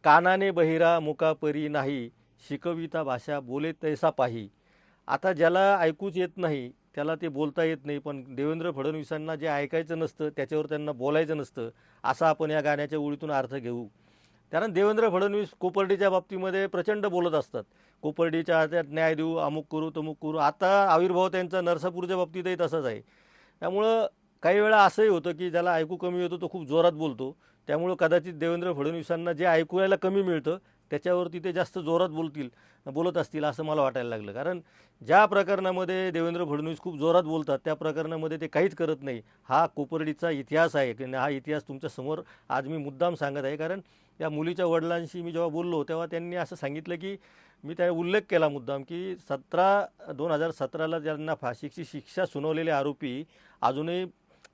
कानाने बहिरा मुका परी नाही, शिकविता भाषा बोले तैसा पाही. आता ज्याला ऐकूच येत नाही त्याला ते बोलता येत नाही, पण देवेंद्र फडणवीसांना जे ऐकायचं नसतं त्याच्यावर त्यांना बोलायचं नसतं, असा आपण या गाण्याच्या ओळीतून अर्थ घेऊ. कारण देवेंद्र फडणवीस कोपर्डीच्या बाबतीमध्ये प्रचंड बोलत असतात. कोपर्डीच्या हातात न्याय देऊ, अमुक करू तमुक करू. आता आविर्भाव त्यांचा नरसापूरच्या बाबतीतही तसाच आहे. त्यामुळं काही वेळा असंही होतं की ज्याला ऐकू कमी होतं तो खूप जोरात बोलतो. त्यामुळं कदाचित देवेंद्र फडणवीसांना जे ऐकूयाला कमी मिळतं त्याच्यावरती ते जास्त जोरात बोलत असतील असं मला वाटायला लागलं. कारण ज्या प्रकरणामध्ये देवेंद्र फडणवीस खूप जोरात बोलतात त्या प्रकरणामध्ये ते काहीच करत नाही. हा कोपर्डीचा इतिहास आहे की हा इतिहास तुमच्यासमोर आज मी मुद्दाम सांगत आहे. कारण त्या मुलीच्या वडिलांशी मी जेव्हा बोललो तेव्हा त्यांनी असं सांगितलं की मी त्या उल्लेख केला मुद्दाम की 2017ला ज्यांना फाशीची शिक्षा सुनावलेले आरोपी अजूनही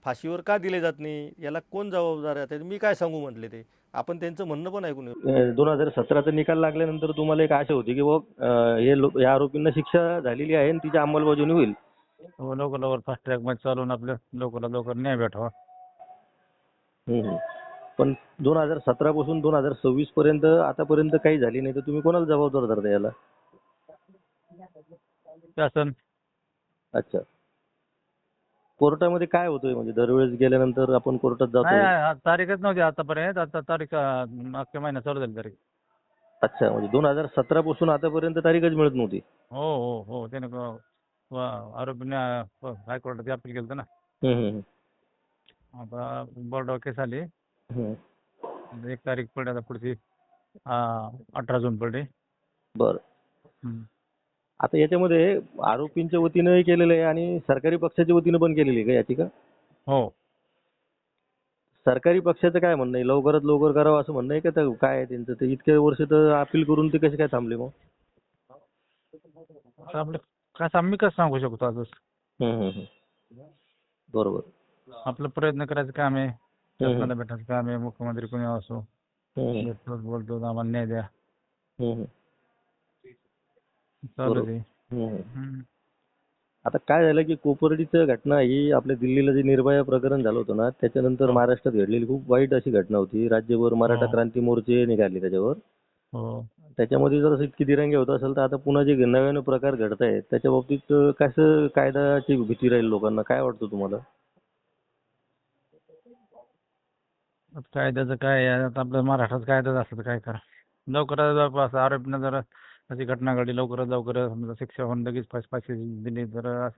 फाशीवर का दिले जात नाही, याला कोण जबाबदार आहे. मी काय सांगू म्हटले ते. आपण त्यांचं म्हणणं पण ऐकून घेऊ. 2017चा निकाल लागल्यानंतर तुम्हाला एक आशा होती की या आरोपींना शिक्षा झालेली आहे आणि तिची अंमलबजावणी होईल. हो, लवकर लवकर फास्ट ट्रॅक मध्ये चालवून आपलं लवकरात लवकर न्याय भेटावा. पण 2017 पासून 2026 पर्यंत आतापर्यंत काही झाली नाही तर तुम्ही कोणाला जबाबदार धरता याला? शासन. अच्छा. कोर्टामध्ये काय होतंय म्हणजे दरवेळेस गेल्यानंतर आपण कोर्टात नाही, जातो? तारीखच नव्हती आतापर्यंत. आता तारीख मागच्या महिन्यात चालू झाली तारीख. अच्छा, म्हणजे 2017 पासून आतापर्यंत तारीखच मिळत नव्हती. हो हो हो, त्याने आरोपीने हायकोर्टात अपील केलं ना. हम्म. आता बोर्डावर केस आली. एक तारीख पडली आता पुढची 18 जून पडली. बरं. आता याच्यामध्ये आरोपींच्या वतीनं केलेलं आहे आणि सरकारी पक्षाच्या वतीनं पण केलेली आहे का याचिका? हो. सरकारी पक्षाचं काय म्हणणं आहे? लवकरात लवकर करावं असं म्हणणं आहे का काय आहे त्यांचं? ते इतक्या वर्ष तर अपील करून ते कसे काय थांबले मग? आता आपलं कसं आम्ही कसं सांगू शकतो आजच. बरोबर. आपलं प्रयत्न करायचं काम आहे. शासनाला भेटायचं काम आहे. मुख्यमंत्री कोणी असो बोलतो आम्हाला न्याय द्या. चालू आहे. आता काय झालं की कोपर्डीचं घटना ही आपल्या दिल्लीला जे निर्भया प्रकरण झालं होतं ना त्याच्यानंतर महाराष्ट्रात घडलेली खूप वाईट अशी घटना होती. राज्यभर मराठा क्रांती मोर्चे निघाले त्याच्यावर. त्याच्यामध्ये जर इतकी दिरंगी होत असेल तर आता पुन्हा जे नव्यानं प्रकार घडत आहेत त्याच्या बाबतीत कसं कायद्याची भीती राहील लोकांना, काय वाटतं तुम्हाला? कायद्याचं काय आहे, आता आपल्या महाराष्ट्रात कायदाच असतं तर काय करा. लवकरात आरोपीनं जर अशी घटना घडली लवकरात लवकर शिक्षा होऊन लगेच फाशी दिली तर